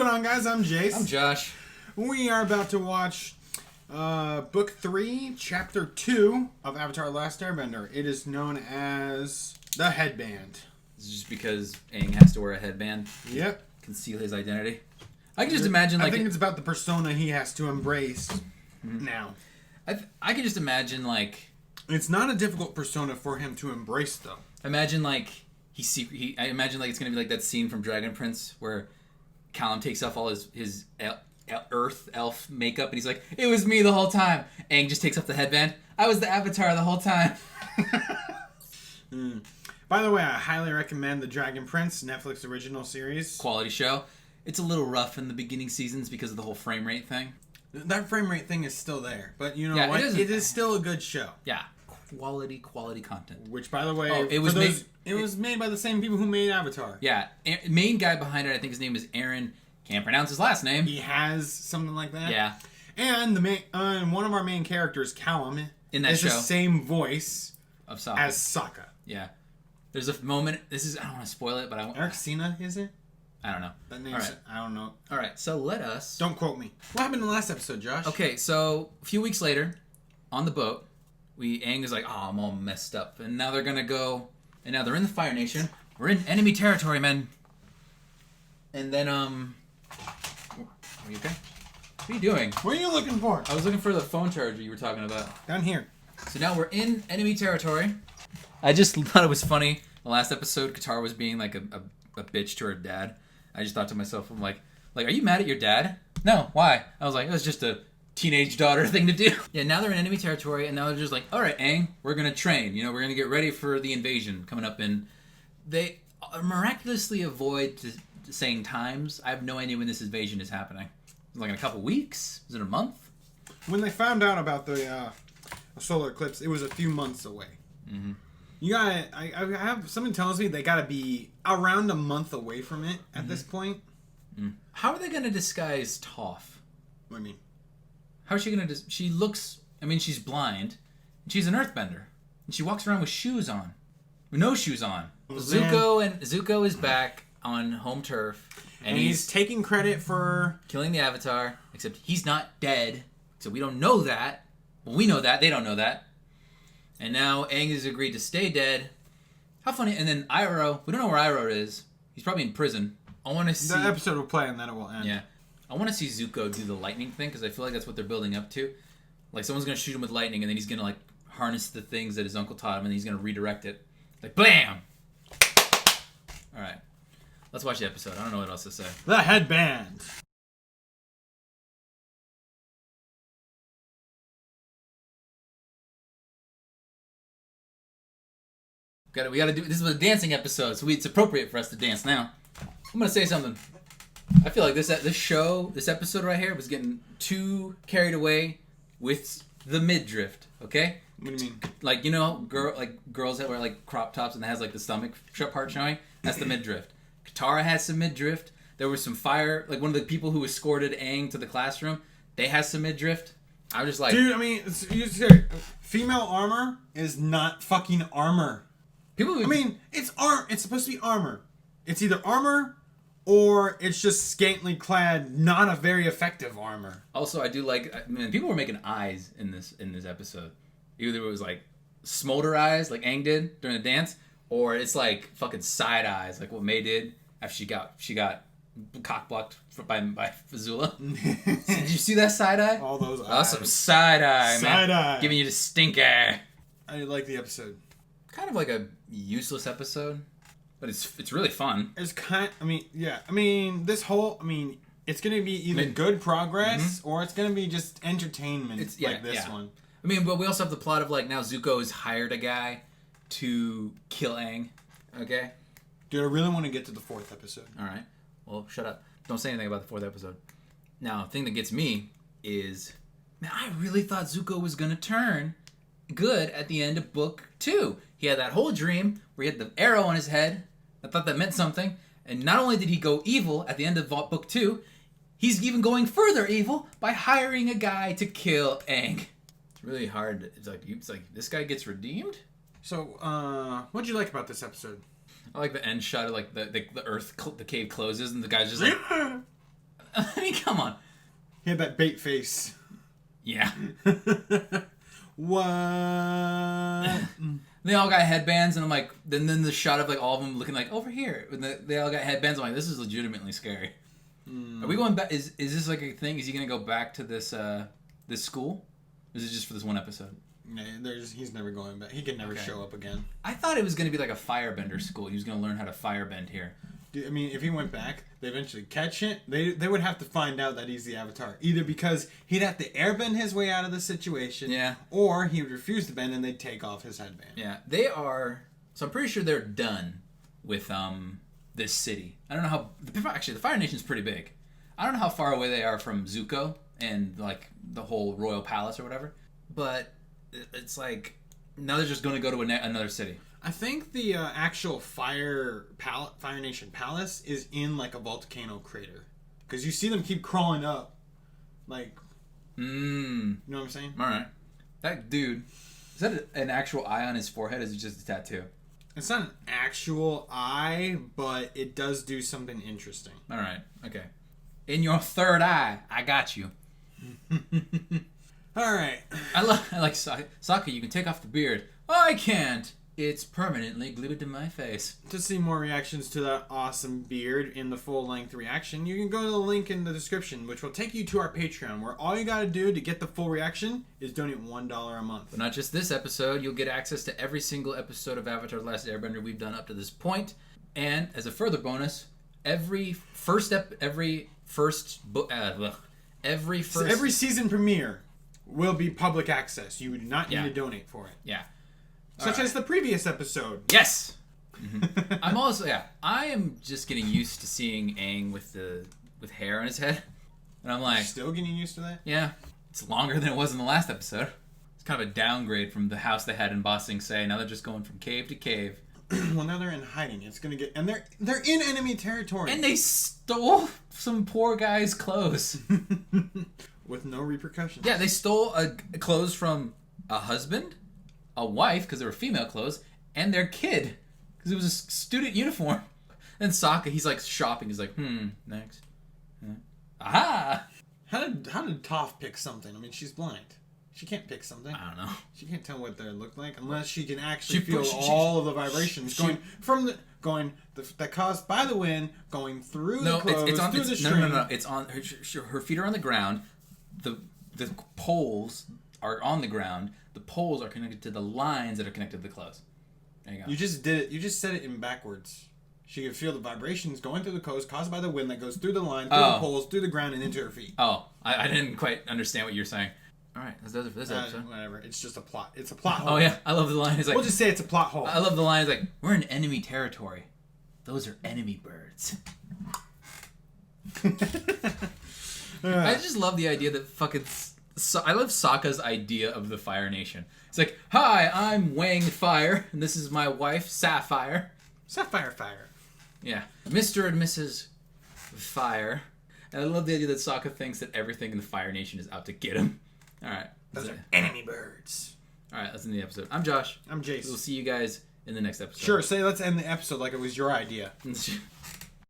going on, guys? I'm Jace. I'm Josh. We are about to watch Book 3, Chapter 2 of Avatar: The Last Airbender. It is known as the Headband. This is just because Aang has to wear a headband. Yep. Conceal his identity. I can just imagine, like... I think it's about the persona he has to embrace now. I can just imagine, like... It's not a difficult persona for him to embrace, though. Imagine, like... I imagine, like, it's going to be like that scene from Dragon Prince where Callum takes off all his earth elf makeup and he's like, it was me the whole time. Aang just takes off the headband. I was the Avatar the whole time. By the way, I highly recommend the Dragon Prince Netflix original series. Quality show. It's a little rough in the beginning seasons because of the whole frame rate thing. That frame rate thing is still there. But you know Yeah, what? It is still a good show. Yeah. Quality content. Which, by the way, it was made by the same people who made Avatar. Yeah. Main guy behind it, I think his name is Aaron. Can't pronounce his last name. He has something like that. Yeah. And one of our main characters, Callum, in that is show, the same voice of Sokka. as Sokka. Yeah. There's a moment. I don't want to spoil it, but I won't. Eric Cena, is it? I don't know. That name. Right. I don't know. All right. So let us. Don't quote me. What happened in the last episode, Josh? Okay. So a few weeks later, on the boat, Aang is like, "Oh, I'm all messed up," and now they're gonna go, and now they're in the Fire Nation. We're in enemy territory, men. And then are you okay? What are you doing? What are you looking for? I was looking for the phone charger you were talking about. Down here. So now we're in enemy territory. I just thought it was funny. The last episode, Katara was being like a bitch to her dad. I just thought to myself, I'm like, are you mad at your dad? No, why? I was like, it was just a teenage daughter thing to do. Yeah, now they're in enemy territory, and now they're just like, all right, Aang, we're going to train. You know, we're going to get ready for the invasion coming up. And they miraculously avoid saying times. I have no idea when this invasion is happening. Like in a couple weeks? Is it a month? When they found out about the solar eclipse, it was a few months away. Mm-hmm. You gotta. I have something tells me they gotta be around a month away from it at this point. Mm. How are they gonna disguise Toph? What do you mean? How is she gonna? She looks. I mean, she's blind. And she's an earthbender, and she walks around with shoes on, with no shoes on. Zuko is back on home turf, and he's taking credit for killing the Avatar. Except he's not dead, so we don't know that. Well, we know that. They don't know that. And now Aang has agreed to stay dead. How funny. And then Iroh, we don't know where Iroh is. He's probably in prison. I want to see... The episode will play and then it will end. Yeah. I want to see Zuko do the lightning thing because I feel like that's what they're building up to. Like someone's going to shoot him with lightning and then he's going to like harness the things that his uncle taught him and he's going to redirect it. Like, blam! Alright. Let's watch the episode. I don't know what else to say. The Headband. We gotta do. This is a dancing episode, so it's appropriate for us to dance now. I'm gonna say something. I feel like this episode right here was getting too carried away with the midriff. Okay. What do you mean? Like girls that wear like crop tops and that has like the stomach part showing. That's the midriff. Katara has some midriff. There was some fire. Like one of the people who escorted Aang to the classroom, they has some midriff. I was just like, dude. I mean, female armor is not fucking armor. It's It's supposed to be armor. It's either armor or it's just scantily clad, not a very effective armor. Also, I do like. People were making eyes in this episode. Either it was like smolder eyes, like Aang did during the dance, or it's like fucking side eyes, like what May did after she got cock blocked by Fazula. Did you see that side eye? All those eyes. Oh, some side eye, man. Side eye. Giving you the stink eye. I like the episode. Kind of like a useless episode, but it's really fun. It's this whole it's gonna be either good progress or it's gonna be just entertainment. One. I mean, but we also have the plot of like now Zuko has hired a guy to kill Aang. Okay. Dude, I really want to get to the 4th episode. All right. Well, shut up. Don't say anything about the 4th episode. Now, the thing that gets me is, man, I really thought Zuko was gonna turn good at the end of book 2. He had that whole dream where he had the arrow on his head. I thought that meant something. And not only did he go evil at the end of book 2, he's even going further evil by hiring a guy to kill Aang. It's really hard. It's like this guy gets redeemed. So, what'd you like about this episode? I like the end shot of like the earth, the cave closes and the guy's just like, He had that bait face. Yeah. What? They all got headbands, and I'm like, then the shot of like all of them looking like over here. And they all got headbands. I'm like, this is legitimately scary. Are we going back? Is this like a thing? Is he gonna go back to this this school? Or is it just for this one episode? Yeah, he's never going back. He can never show up again. I thought it was gonna be like a firebender school. He was gonna learn how to firebend here. I mean, if he went back, they eventually catch it. They would have to find out that he's the Avatar. Either because he'd have to airbend his way out of the situation, or he would refuse to bend and they'd take off his headband. Yeah, they are. So I'm pretty sure they're done with this city. I don't know how. Actually, the Fire Nation's pretty big. I don't know how far away they are from Zuko and like the whole royal palace or whatever. But it's like now they're just going to go to another city. I think the actual Fire Nation Palace is in like a volcano crater, because you see them keep crawling up, like. You know what I'm saying? All right, that dude, is that an actual eye on his forehead? Or is it just a tattoo? It's not an actual eye, but it does do something interesting. All right, okay. In your third eye, I got you. All right. I like Sokka. You can take off the beard. I can't. It's permanently glued to my face. To see more reactions to that awesome beard in the full-length reaction, you can go to the link in the description, which will take you to our Patreon, where all you gotta do to get the full reaction is donate $1 a month. But not just this episode, you'll get access to every single episode of Avatar: The Last Airbender we've done up to this point. And as a further bonus, every season premiere will be public access. You do not need to donate for it. Yeah. Such as the previous episode. Yes. Mm-hmm. I am just getting used to seeing Aang with hair on his head, and I'm like, you're still getting used to that? Yeah, it's longer than it was in the last episode. It's kind of a downgrade from the house they had in Ba Sing Se. Now they're just going from cave to cave. Well, now they're in hiding. It's gonna get, and they're in enemy territory, and they stole some poor guy's clothes with no repercussions. Yeah, they stole clothes from a husband, a wife, because they were female clothes, and their kid, because it was a student uniform. And Sokka, he's like shopping. He's like, next. Aha! How did Toph pick something? I mean, she's blind. She can't pick something. I don't know. She can't tell what they look like unless she can actually feel all of the vibrations that caused by the wind going through the clothes, through the string. No. It's on her feet are on the ground. The poles are on the ground. The poles are connected to the lines that are connected to the clothes. There you go. You just did it. You just said it in backwards. She could feel the vibrations going through the clothes caused by the wind that goes through the line, through the poles, through the ground, and into her feet. Oh, I didn't quite understand what you were saying. All right, that does it for this episode. Whatever. It's just a plot. It's a plot hole. Oh yeah, I love the line. It's like, we'll just say it's a plot hole. I love the line. It's like, we're in enemy territory. Those are enemy birds. I just love the idea that fucking. I love Sokka's idea of the Fire Nation. It's like, hi, I'm Wang Fire, and this is my wife, Sapphire. Sapphire Fire. Yeah. Mr. and Mrs. Fire. And I love the idea that Sokka thinks that everything in the Fire Nation is out to get him. All right. Those are enemy birds. All right, that's in the episode. I'm Josh. I'm Jace. We'll see you guys in the next episode. Sure, let's end the episode like it was your idea.